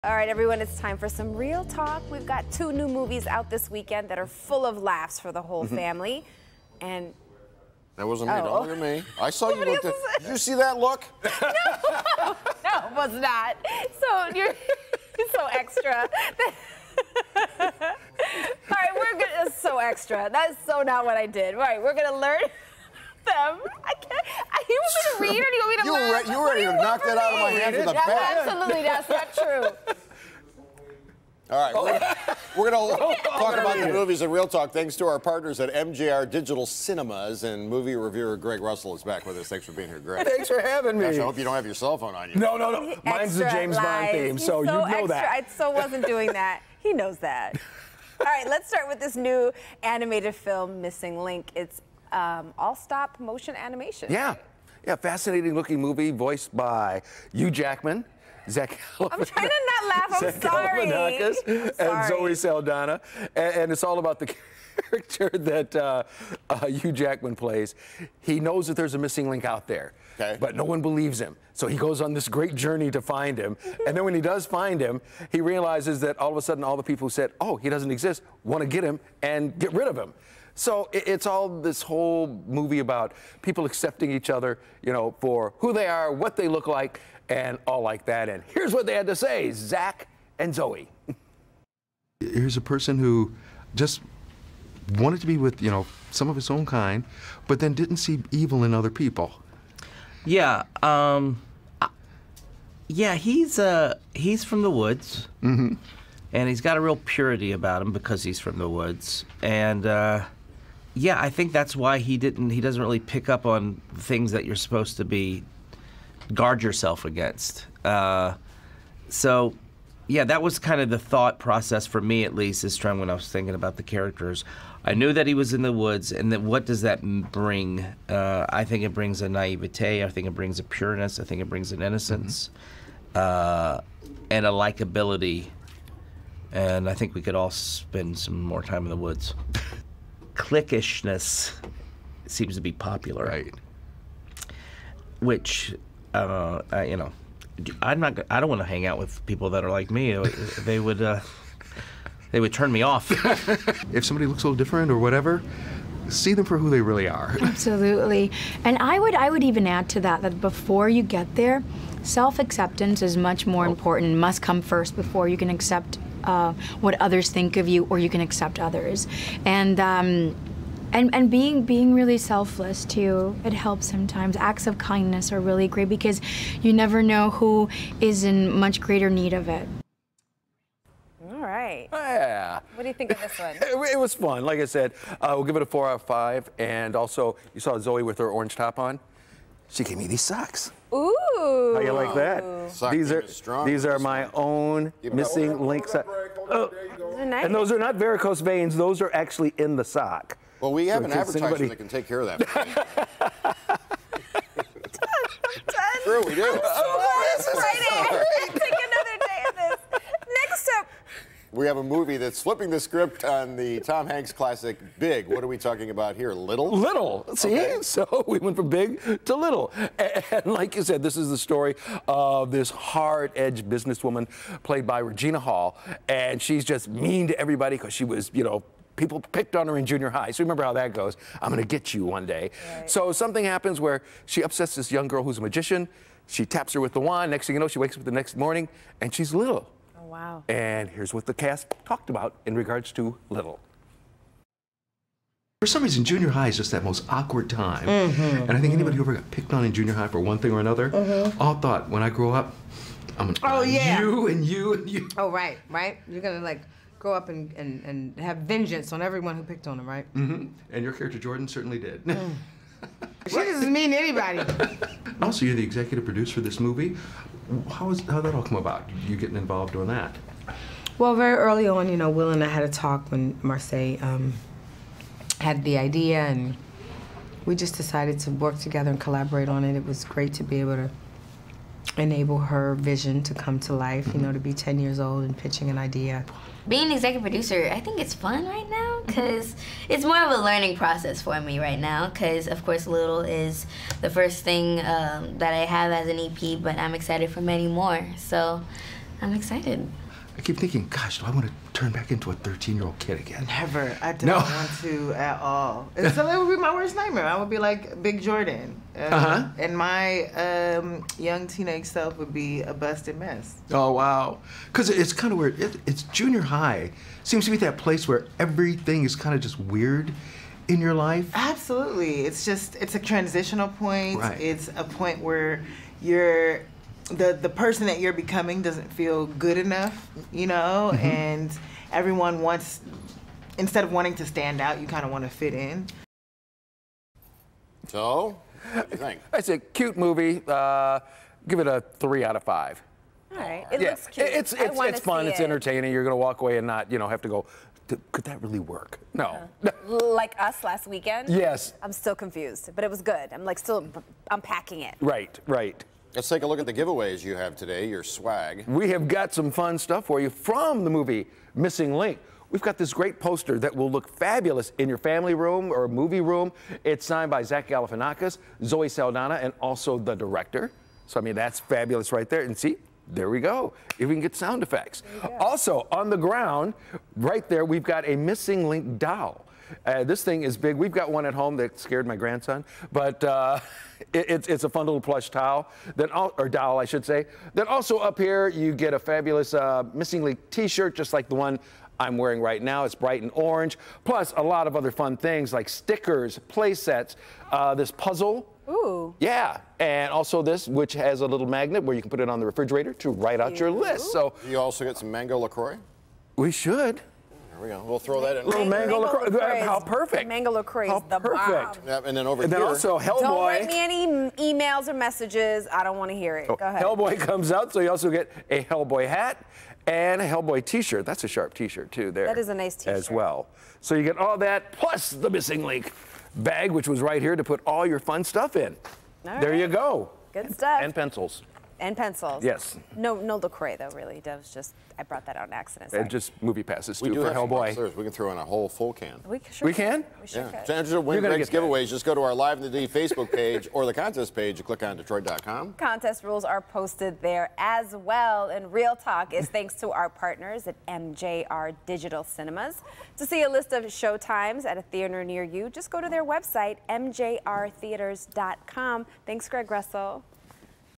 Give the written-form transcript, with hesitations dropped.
All right, everyone, it's time for some real talk. We've got 2 new movies out this weekend that are full of laughs for the whole family. And that wasn't me. Don't look at me. I saw you look at. Did you see that look? No, it was not. So you're so extra. All right, we're good. It's so extra. That is so not what I did. All right, we're gonna learn them. I can't. You want me to read, or do you want me to laugh? You were ready to knock that out of my hands with a bat. Absolutely, that's not true. All right, we're going to talk about the movies in Real Talk thanks to our partners at MJR Digital Cinemas, and movie reviewer Greg Russell is back with us. Thanks for being here, Greg. Thanks for having me. Gosh, I hope you don't have your cell phone on you. No. Mine's the James Bond theme, so you know that. I so wasn't doing that. He knows that. All right, let's start with this new animated film, Missing Link. It's all stop motion animation. Yeah, fascinating looking movie voiced by Hugh Jackman. Zach I'm trying to not laugh. I'm sorry. And Zoe Saldana, and it's all about the character that Hugh Jackman plays. He knows that there's a missing link out there, but no one believes him. So he goes on this great journey to find him, and then when he does find him, he realizes that all of a sudden all the people who said, "Oh, he doesn't exist," want to get him and get rid of him. So it's all this whole movie about people accepting each other, you know, for who they are, what they look like, and all like that. And here's what they had to say, Zach and Zoe. Here's a person who just wanted to be with, you know, some of his own kind, but then didn't see evil in other people. Yeah, he's from the woods, and he's got a real purity about him because he's from the woods, and yeah, I think that's why he doesn't really pick up on things that you're supposed to guard yourself against. So, yeah, that was kind of the thought process for me, at least, this time when I was thinking about the characters. I knew that he was in the woods, and that what does that bring? I think it brings a naivete. I think it brings a pureness. I think it brings an innocence, and a likability. And I think we could all spend some more time in the woods. Cliquishness seems to be popular, right? Which, you know, I don't want to hang out with people that are like me. They would turn me off. If somebody looks a little different or whatever, see them for who they really are. Absolutely. And I would even add to that before you get there, self-acceptance is much more important, must come first before you can accept what others think of you, or you can accept others. And being really selfless too, it helps sometimes. Acts of kindness are really great because you never know who is in much greater need of it. All right. Yeah. What do you think of this one? It was fun. Like I said, we'll give it a 4 out of 5. And also, you saw Zoe with her orange top on. She gave me these socks. Ooh. How you like that? These are my own missing link socks. Nice. And those are not varicose veins. Those are actually in the sock. Well, we have an advertiser that can take care of that. True, we do. This is Friday. Take another day of this. Next up. We have a movie that's flipping the script on the Tom Hanks classic, Big. What are we talking about here? Little? Little. See? Okay. So we went from big to little. And like you said, this is the story of this hard-edged businesswoman played by Regina Hall. And she's just mean to everybody because she was, you know, people picked on her in junior high. So remember how that goes. I'm going to get you one day. Right. So something happens where she upsets this young girl who's a magician. She taps her with the wand. Next thing you know, she wakes up the next morning and she's little. Wow. And here's what the cast talked about in regards to Little. For some reason, junior high is just that most awkward time. And I think anybody who ever got picked on in junior high for one thing or another all thought, when I grow up, I'm going to you and you and you. Oh, right. You're going to, like, grow up and have vengeance on everyone who picked on him, right? And your character, Jordan, certainly did. She doesn't mean anybody. Also, you're the executive producer for this movie. How'd that all come about? You getting involved doing that? Well, very early on, you know, Will and I had a talk when Marseille had the idea, and we just decided to work together and collaborate on it. It was great to be able to enable her vision to come to life, you know, to be 10 years old and pitching an idea. Being an executive producer, I think it's fun right now because it's more of a learning process for me right now because, of course, Little is the first thing that I have as an EP, but I'm excited for many more. So I'm excited. I keep thinking, gosh, do I want to turn back into a 13-year-old kid again? Never. I don't want to at all. And so that would be my worst nightmare. I would be like Big Jordan. And my young teenage self would be a busted mess. Oh, wow. Because it's kind of weird. It's junior high. Seems to be that place where everything is kind of just weird in your life. Absolutely. It's a transitional point. Right. It's a point where the person that you're becoming doesn't feel good enough, you know, and everyone wants, instead of wanting to stand out, you kind of want to fit in. So, what do you think? It's a cute movie. Give it a 3 out of 5. All right. It looks cute. It's fun. It's entertaining. You're going to walk away and not, have to go, could that really work? No. Like us last weekend? Yes. I'm still confused, but it was good. I'm like still unpacking it. Right. Let's take a look at the giveaways you have today, your swag. We have got some fun stuff for you from the movie Missing Link. We've got this great poster that will look fabulous in your family room or movie room. It's signed by Zach Galifianakis, Zoe Saldana, and also the director. So, I mean, that's fabulous right there. And see, there we go. If we can get sound effects. Also, on the ground, right there, we've got a Missing Link doll. This thing is big. We've got one at home that scared my grandson, but it's a fun little plush towel, or doll, I should say. Then also up here, you get a fabulous Missing Link t-shirt, just like the one I'm wearing right now. It's bright and orange, plus a lot of other fun things like stickers, play sets, this puzzle. Ooh. Yeah, and also this, which has a little magnet where you can put it on the refrigerator to write out your list. So you also get some mango LaCroix? We should. There we go. We'll throw that in. Little mango LaCroix. How perfect. Mango LaCroix is the bomb. Yep, and then over here. And then also Hellboy. Don't write me any emails or messages. I don't want to hear it. Go ahead. Hellboy comes out, so you also get a Hellboy hat and a Hellboy t-shirt. That's a sharp t-shirt too there. That is a nice t-shirt. As well. So you get all that plus the Missing Link bag, which was right here to put all your fun stuff in. There you go. Good stuff. And pencils. And pencils. Yes. No LaCroix though, really. That was just, I brought that out on accident. Sorry. And just movie passes too We do for have some Hellboy. upstairs. We can throw in a whole full can. We can? We sure Yeah. could. To enter to win You're gonna Greg's get that. giveaways, just go to our Live in the D Facebook page or the contest page and click on Detroit.com. Contest rules are posted there as well. And Real Talk is thanks to our partners at MJR Digital Cinemas. To see a list of show times at a theater near you, just go to their website, mjrtheaters.com. Thanks, Greg Russell.